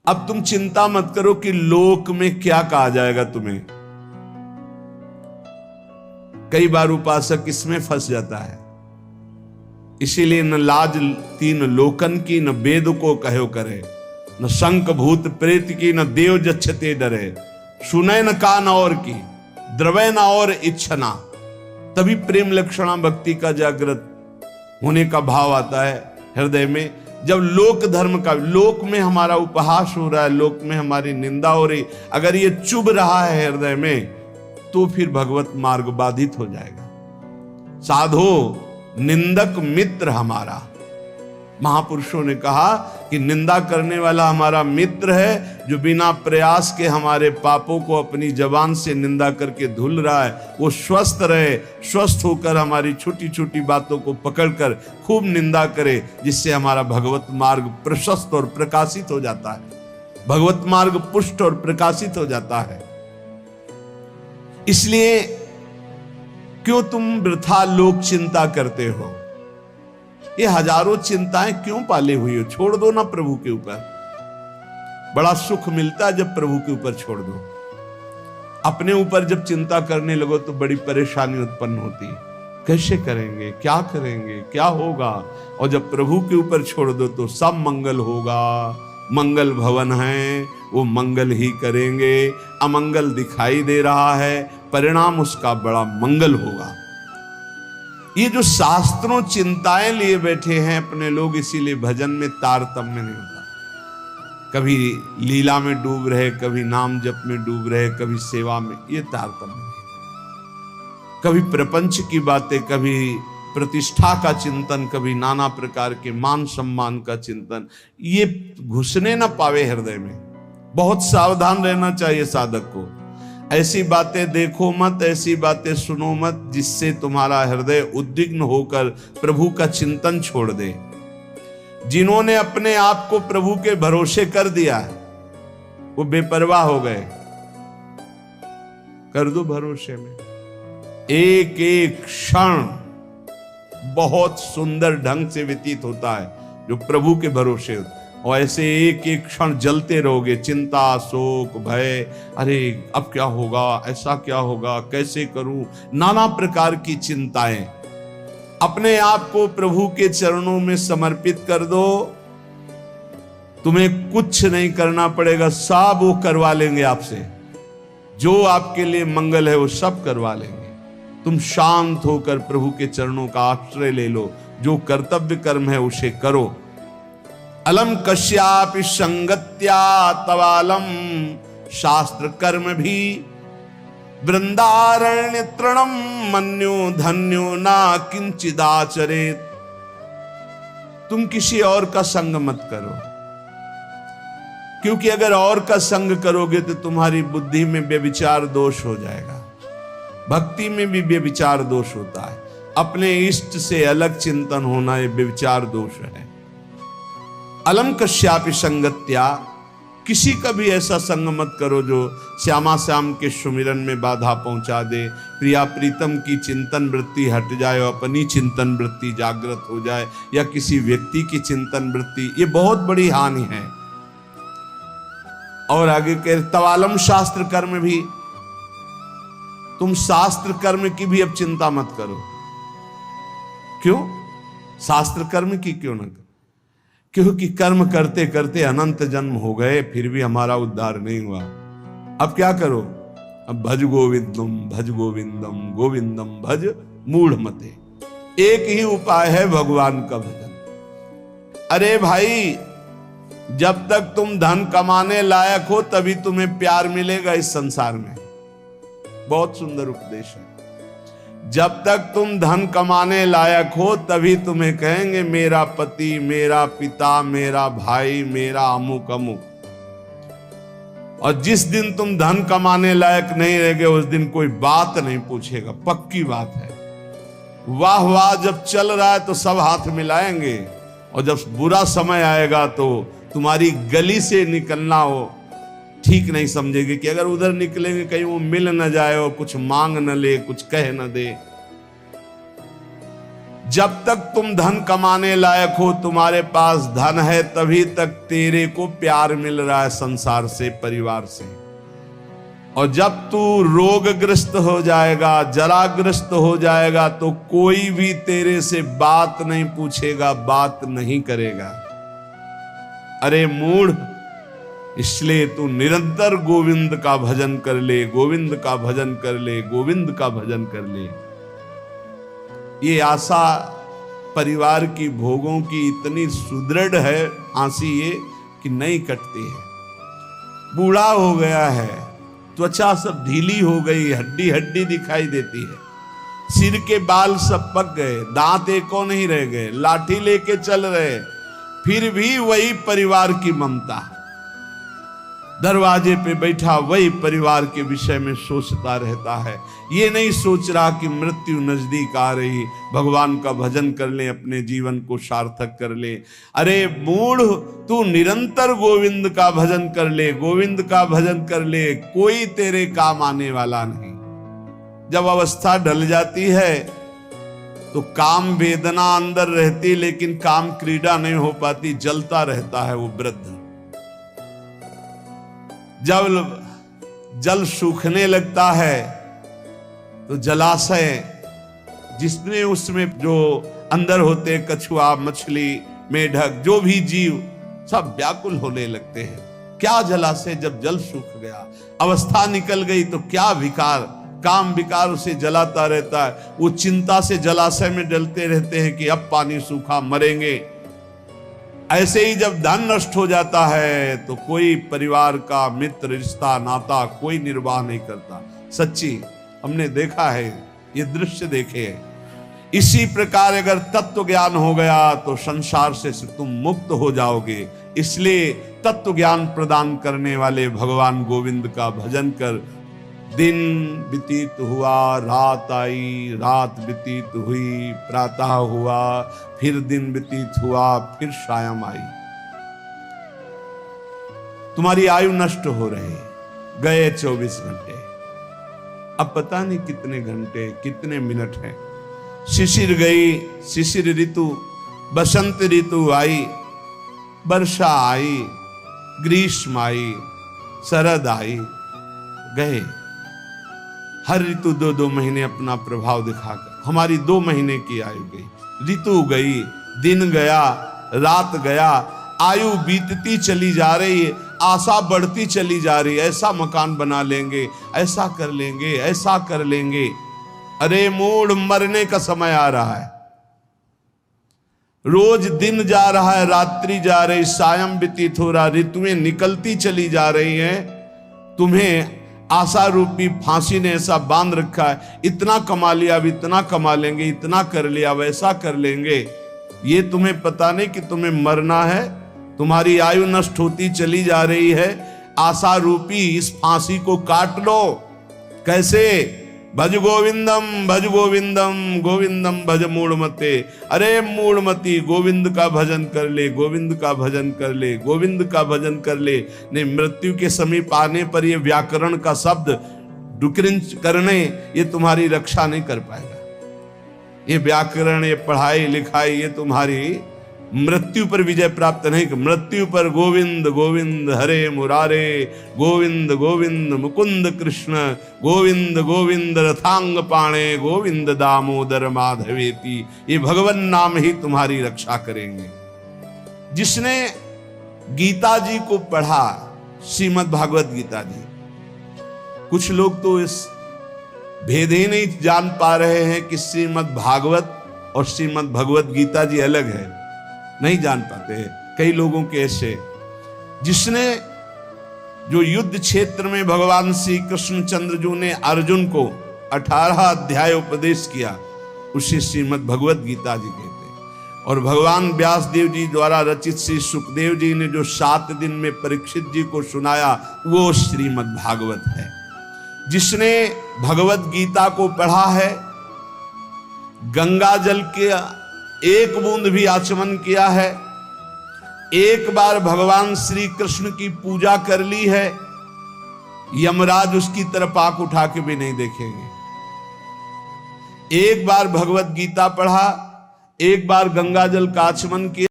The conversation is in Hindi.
अब तुम चिंता मत करो कि लोक में क्या कहा जाएगा तुम्हें। कई बार उपासक इसमें फंस जाता है, इसीलिए न लाज तीन लोकन की, न वेद को कहो करे, न शंख भूत प्रेत की, न देव जच्छते डरे, सुने न कान और की, द्रवय न और इच्छना। तभी प्रेम लक्षणा भक्ति का जागृत होने का भाव आता है हृदय में। जब लोक धर्म का, लोक में हमारा उपहास हो रहा है, लोक में हमारी निंदा हो रही, अगर ये चुभ रहा है हृदय में, तो फिर भगवत मार्ग बाधित हो जाएगा। साधो निंदक मित्र हमारा, महापुरुषों ने कहा कि निंदा करने वाला हमारा मित्र है, जो बिना प्रयास के हमारे पापों को अपनी जबान से निंदा करके धुल रहा है, वो स्वस्थ रहे, स्वस्थ होकर हमारी छोटी छोटी बातों को पकड़कर खूब निंदा करे, जिससे हमारा भगवत मार्ग प्रशस्त और प्रकाशित हो जाता है, भगवत मार्ग पुष्ट और प्रकाशित हो जाता है। इसलिए क्यों तुम वृथा लोक चिंता करते हो? ये हजारों चिंताएं क्यों पाले हुई हो? छोड़ दो ना प्रभु के ऊपर। बड़ा सुख मिलता है जब प्रभु के ऊपर छोड़ दो। अपने ऊपर जब चिंता करने लगो तो बड़ी परेशानी उत्पन्न होती है, कैसे करेंगे, क्या करेंगे, क्या होगा। और जब प्रभु के ऊपर छोड़ दो तो सब मंगल होगा। मंगल भवन है, वो मंगल ही करेंगे। अमंगल दिखाई दे रहा है, परिणाम उसका बड़ा मंगल होगा। ये जो शास्त्रों चिंताएं लिए बैठे हैं अपने लोग, इसीलिए भजन में तारतम्य नहीं होता। कभी लीला में डूब रहे, कभी नाम जप में डूब रहे, कभी सेवा में, ये तारतम्य नहीं। कभी प्रपंच की बातें, कभी प्रतिष्ठा का चिंतन, कभी नाना प्रकार के मान सम्मान का चिंतन, ये घुसने ना पावे हृदय में। बहुत सावधान रहना चाहिए साधक को। ऐसी बातें देखो मत, ऐसी बातें सुनो मत जिससे तुम्हारा हृदय उद्विग्न होकर प्रभु का चिंतन छोड़ दे। जिन्होंने अपने आप को प्रभु के भरोसे कर दिया वो बेपरवाह हो गए। कर दो भरोसे में। एक एक क्षण बहुत सुंदर ढंग से व्यतीत होता है जो प्रभु के भरोसे होता है। और ऐसे एक एक क्षण जलते रहोगे, चिंता, शोक, भय, अरे अब क्या होगा, ऐसा क्या होगा, कैसे करूं, नाना प्रकार की चिंताएं। अपने आप को प्रभु के चरणों में समर्पित कर दो। तुम्हें कुछ नहीं करना पड़ेगा, सब वो करवा लेंगे आपसे। जो आपके लिए मंगल है वो सब करवा लेंगे। तुम शांत होकर प्रभु के चरणों का आश्रय ले लो। जो कर्तव्य कर्म है उसे करो। अलम कश्यापि संगत्या तवालम शास्त्र कर्म भी वृंदारण्य तृणम मन्यो धन्यो ना किंचिदाचरेत। तुम किसी और का संग मत करो, क्योंकि अगर और का संग करोगे तो तुम्हारी बुद्धि में व्यभिचार दोष हो जाएगा। भक्ति में भी व्यभिचार दोष होता है। अपने इष्ट से अलग चिंतन होना ये व्यभिचार दोष है। अलम कश्यापि संगत्या, किसी का भी ऐसा संग मत करो जो श्यामा श्याम के सुमिरन में बाधा पहुंचा दे। प्रिया प्रीतम की चिंतन वृत्ति हट जाए और अपनी चिंतन वृत्ति जागृत हो जाए, या किसी व्यक्ति की चिंतन वृत्ति, ये बहुत बड़ी हानि है। और आगे कह तवालम शास्त्र कर्म भी, तुम शास्त्र कर्म की भी अब चिंता मत करो। क्यों? शास्त्र कर्म की क्यों ना करो? क्योंकि कर्म करते करते अनंत जन्म हो गए, फिर भी हमारा उद्धार नहीं हुआ। अब क्या करो? अब भज गोविंदम गोविंदम भज मूढ़ मते। एक ही उपाय है भगवान का भजन। अरे भाई, जब तक तुम धन कमाने लायक हो तभी तुम्हें प्यार मिलेगा इस संसार में। बहुत सुंदर उपदेश है। जब तक तुम धन कमाने लायक हो तभी तुम्हें कहेंगे मेरा पति, मेरा पिता, मेरा भाई, मेरा अमुक अमुक। और जिस दिन तुम धन कमाने लायक नहीं रहोगे उस दिन कोई बात नहीं पूछेगा, पक्की बात है। वाह वाह जब चल रहा है तो सब हाथ मिलाएंगे, और जब बुरा समय आएगा तो तुम्हारी गली से निकलना हो ठीक नहीं समझेगी कि अगर उधर निकलेंगे कहीं वो मिल न जाए और कुछ मांग न ले, कुछ कह न दे। जब तक तुम धन कमाने लायक हो, तुम्हारे पास धन है, तभी तक तेरे को प्यार मिल रहा है संसार से, परिवार से। और जब तू रोगग्रस्त हो जाएगा, जराग्रस्त हो जाएगा, तो कोई भी तेरे से बात नहीं पूछेगा, बात नहीं करेगा। अरे मूढ़, इसलिए तू निरंतर गोविंद का भजन कर ले, गोविंद का भजन कर ले, गोविंद का भजन कर ले। ये आशा परिवार की, भोगों की इतनी सुदृढ़ है आंसी ये कि नहीं कटती है। बूढ़ा हो गया है, त्वचा सब ढीली हो गई, हड्डी हड्डी दिखाई देती है, सिर के बाल सब पक गए, दांत एको नहीं रह गए, लाठी लेके चल रहे, फिर भी वही परिवार की ममता। दरवाजे पे बैठा वही परिवार के विषय में सोचता रहता है। ये नहीं सोच रहा कि मृत्यु नजदीक आ रही, भगवान का भजन कर ले, अपने जीवन को सार्थक कर ले। अरे मूढ़, तू निरंतर गोविंद का भजन कर ले, गोविंद का भजन कर ले, कोई तेरे काम आने वाला नहीं। जब अवस्था ढल जाती है तो काम वेदना अंदर रहती, लेकिन काम क्रीड़ा नहीं हो पाती, जलता रहता है वो वृद्ध। जब जल सूखने लगता है तो जलाशय, जिसमें उसमें जो अंदर होते कछुआ, मछली, मेढक, जो भी जीव, सब व्याकुल होने लगते हैं। क्या जलाशय, जब जल सूख गया, अवस्था निकल गई, तो क्या विकार, काम विकार उसे जलाता रहता है। वो चिंता से जलाशय में डलते रहते हैं कि अब पानी सूखा, मरेंगे। ऐसे ही जब धन नष्ट हो जाता है तो कोई परिवार का मित्र, रिश्ता, नाता कोई निर्वाह नहीं करता। सच्ची हमने देखा है, ये दृश्य देखे हैं। इसी प्रकार अगर तत्व ज्ञान हो गया तो संसार से तुम मुक्त हो जाओगे। इसलिए तत्व ज्ञान प्रदान करने वाले भगवान गोविंद का भजन कर। दिन व्यतीत हुआ, रात आई, रात व्यतीत हुई, प्रातः हुआ, फिर दिन व्यतीत हुआ, फिर सायं आई। तुम्हारी आयु नष्ट हो रही, गए 24 घंटे, अब पता नहीं कितने घंटे, कितने मिनट हैं। शिशिर गई, शिशिर ऋतु, बसंत ऋतु आई, वर्षा आई, ग्रीष्म आई, शरद आई, गए। हर ऋतु 2-2 महीने अपना प्रभाव दिखाकर हमारी 2 महीने की आयु गई। ऋतु गई, दिन गया, रात गया, आयु बीतती चली जा रही है, आशा बढ़ती चली जा रही है। ऐसा मकान बना लेंगे, ऐसा कर लेंगे, ऐसा कर लेंगे। अरे मूढ़, मरने का समय आ रहा है। रोज दिन जा रहा है, रात्रि जा रही, सायं व्यतीत हो रहा, ऋतुएं निकलती चली जा रही हैं। तुम्हें आशा रूपी फांसी ने ऐसा बांध रखा है, इतना कमा लिया, अब इतना कमा लेंगे, इतना कर लिया, वैसा कर लेंगे। ये तुम्हें पता नहीं कि तुम्हें मरना है। तुम्हारी आयु नष्ट होती चली जा रही है। आशा रूपी इस फांसी को काट लो। कैसे? भज गोविंदम, भज गोविंदम, गोविंदम भज मूढ़मते। अरे मूढ़मती, गोविंद का भजन कर ले, गोविंद का भजन कर ले, गोविंद का भजन कर ले। नहीं, मृत्यु के समीप आने पर ये व्याकरण का शब्द डुक्रिंच करने, ये तुम्हारी रक्षा नहीं कर पाएगा। ये व्याकरण, ये पढ़ाई लिखाई, ये तुम्हारी मृत्यु पर विजय प्राप्त नहीं। मृत्यु पर गोविंद गोविंद हरे मुरारे, गोविंद गोविंद मुकुंद कृष्ण, गोविंद गोविंद रथांग पाणे, गोविंद दामोदर माधवेति। ये भगवान नाम ही तुम्हारी रक्षा करेंगे। जिसने गीता जी को पढ़ा, श्रीमद् भागवत गीता जी, कुछ लोग तो इस भेद ही नहीं जान पा रहे हैं कि श्रीमद् भागवत और श्रीमद् भगवत गीता जी अलग है, नहीं जान पाते हैं कई लोगों के ऐसे। जिसने जो युद्ध क्षेत्र में भगवान श्री कृष्णचंद्र जी ने अर्जुन को 18 अध्याय उपदेश किया, उसे श्रीमद् भगवत गीता जी कहते हैं। और भगवान व्यास देव जी द्वारा रचित श्री सुखदेव जी ने जो 7 दिन में परीक्षित जी को सुनाया, वो श्रीमद् भागवत है। जिसने भगवत गीता को पढ़ा है, गंगा जल के एक बूंद भी आचमन किया है, एक बार भगवान श्री कृष्ण की पूजा कर ली है, यमराज उसकी तरफ आंख उठा के भी नहीं देखेंगे। एक बार भगवत गीता पढ़ा, एक बार गंगा जल का आचमन किया।